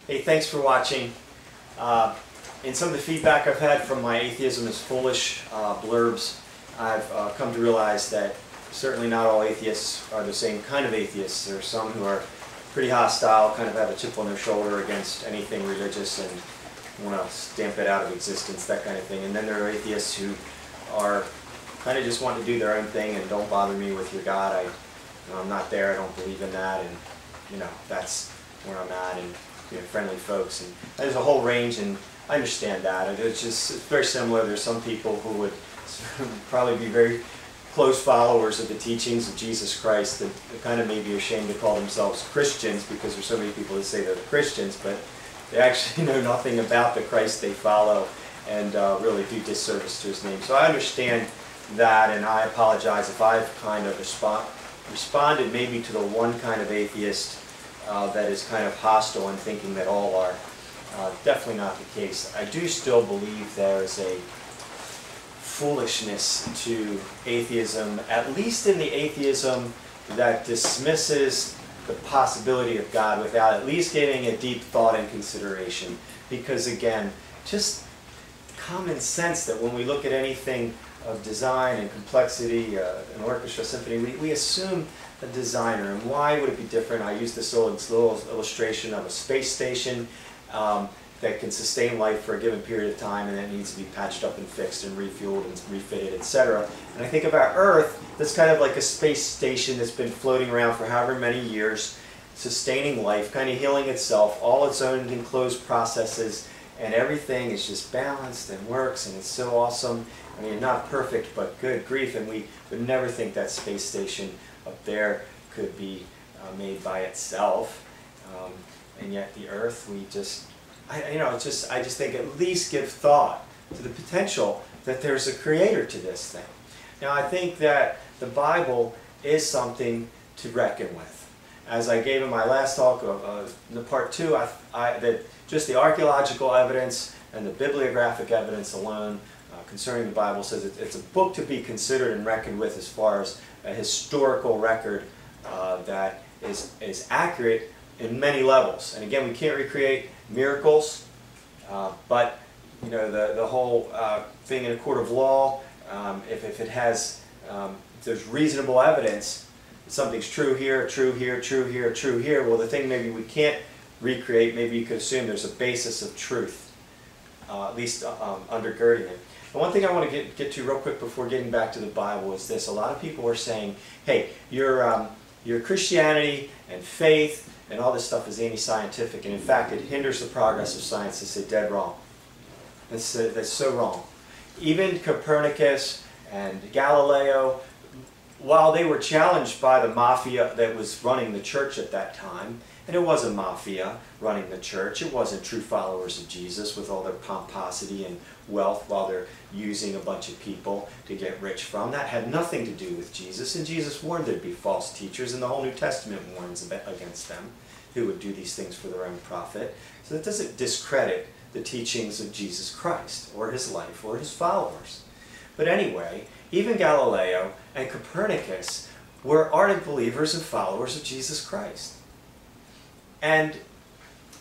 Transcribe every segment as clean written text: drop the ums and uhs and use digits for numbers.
Hey, thanks for watching. In some of the feedback I've had from my atheism is foolish blurbs, I've come to realize that certainly not all atheists are the same kind of atheists. There are some who are pretty hostile, kind of have a chip on their shoulder against anything religious and want to stamp it out of existence, that kind of thing. And then there are atheists who are kind of just want to do their own thing and don't bother me with your God. I'm not there, I don't believe in that, and that's where I'm at, and friendly folks. And there's a whole range, and I understand that. It's very similar. There's some people who would probably be very close followers of the teachings of Jesus Christ that kind of may be ashamed to call themselves Christians because there's so many people that say they're Christians, but they actually know nothing about the Christ they follow and really do disservice to His name. So I understand that, and I apologize if I've kind of responded maybe to the one kind of atheist that is kind of hostile and thinking that all are. Definitely not the case. I do still believe there is a foolishness to atheism, at least in the atheism that dismisses the possibility of God without at least giving a deep thought and consideration. Because again, just common sense that when we look at anything of design and complexity, an orchestra, symphony, we assume a designer. And why would it be different? I use this little illustration of a space station that can sustain life for a given period of time, and then needs to be patched up and fixed and refueled and refitted, etc. And I think about Earth, that's kind of like a space station that's been floating around for however many years, sustaining life, kind of healing itself, all its own enclosed processes, and everything is just balanced and works, and it's so awesome. I mean, not perfect, but good grief, and we would never think that space station up there could be made by itself. And yet the Earth, I just think at least give thought to the potential that there's a creator to this thing. Now I think that the Bible is something to reckon with. As I gave in my last talk of the part 2, that just the archaeological evidence and the bibliographic evidence alone concerning the Bible says it's a book to be considered and reckoned with as far as a historical record that is accurate in many levels. And again, we can't recreate miracles, but the whole thing in a court of law, if it has, if there's reasonable evidence that something's true here, true here, true here, true here, well, the thing maybe we can't recreate, maybe you could assume there's a basis of truth, at least undergirding it. And one thing I want to get to real quick before getting back to the Bible is this. A lot of people are saying, hey, your Christianity and faith and all this stuff is anti-scientific, and in fact it hinders the progress of science. They say dead wrong. That's so wrong. Even Copernicus and Galileo, while they were challenged by the mafia that was running the church at that time, and it was a mafia running the church, it wasn't true followers of Jesus with all their pomposity and wealth while they're using a bunch of people to get rich from. That had nothing to do with Jesus, and Jesus warned there'd be false teachers, and the whole New Testament warns against them who would do these things for their own profit. So that doesn't discredit the teachings of Jesus Christ or His life or His followers. But anyway, even Galileo and Copernicus were ardent believers and followers of Jesus Christ. And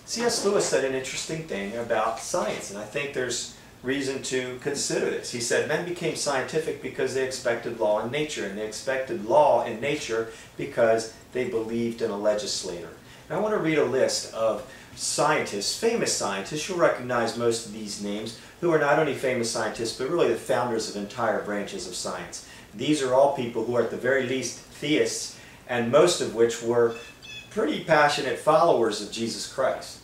C.S. Lewis said an interesting thing about science, and I think there's reason to consider this. He said, men became scientific because they expected law in nature, and they expected law in nature because they believed in a legislator. And I want to read a list of scientists, famous scientists, you'll recognize most of these names, who are not only famous scientists, but really the founders of entire branches of science. These are all people who are at the very least theists, and most of which were pretty passionate followers of Jesus Christ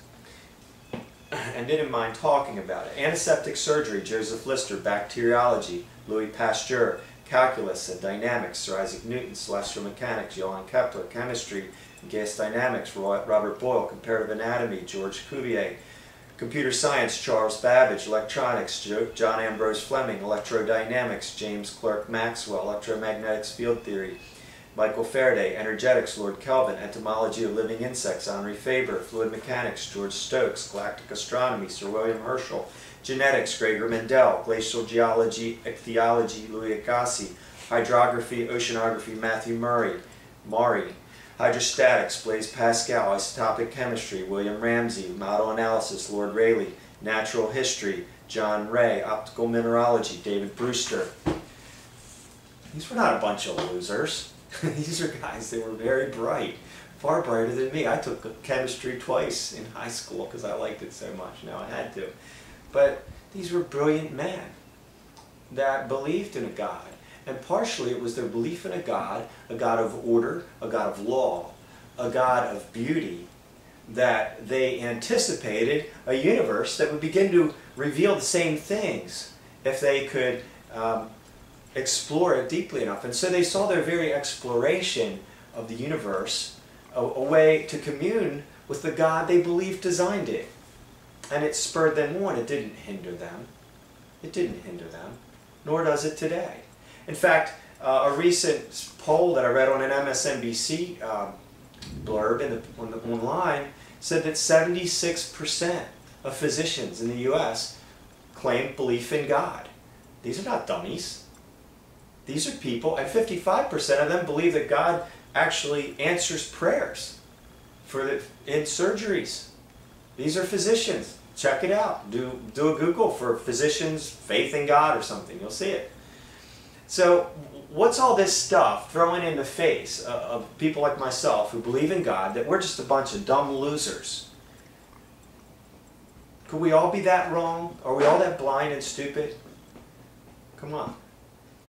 and didn't mind talking about it. Antiseptic surgery, Joseph Lister. Bacteriology, Louis Pasteur. Calculus and dynamics, Sir Isaac Newton. Celestial mechanics, Johann Kepler. Chemistry and gas dynamics, Robert Boyle. Comparative anatomy, George Cuvier. Computer science, Charles Babbage. Electronics, John Ambrose Fleming. Electrodynamics, James Clerk Maxwell. Electromagnetic field theory, Michael Faraday. Energetics, Lord Kelvin. Entomology of living insects, Henri Faber. Fluid mechanics, George Stokes. Galactic astronomy, Sir William Herschel. Genetics, Gregor Mendel. Glacial geology, ichthyology, Louis Agassiz. Hydrography, oceanography, Matthew Maury. Hydrostatics, Blaise Pascal. Isotopic chemistry, William Ramsay. Model analysis, Lord Rayleigh. Natural history, John Ray. Optical mineralogy, David Brewster. These were not a bunch of losers. These are guys that were very bright, far brighter than me. I took chemistry twice in high school because I liked it so much. Now I had to. But these were brilliant men that believed in a God. And partially it was their belief in a God of order, a God of law, a God of beauty, that they anticipated a universe that would begin to reveal the same things if they could explore it deeply enough. And so they saw their very exploration of the universe a way to commune with the God they believed designed it. And it spurred them on. It didn't hinder them. It didn't hinder them, nor does it today. In fact, a recent poll that I read on an MSNBC blurb online said that 76% of physicians in the U.S. claim belief in God. These are not dummies. These are people, and 55% of them believe that God actually answers prayers in surgeries. These are physicians. Check it out. Do a Google for physicians, faith in God or something. You'll see it. So what's all this stuff throwing in the face of people like myself who believe in God, that we're just a bunch of dumb losers? Could we all be that wrong? Are we all that blind and stupid? Come on.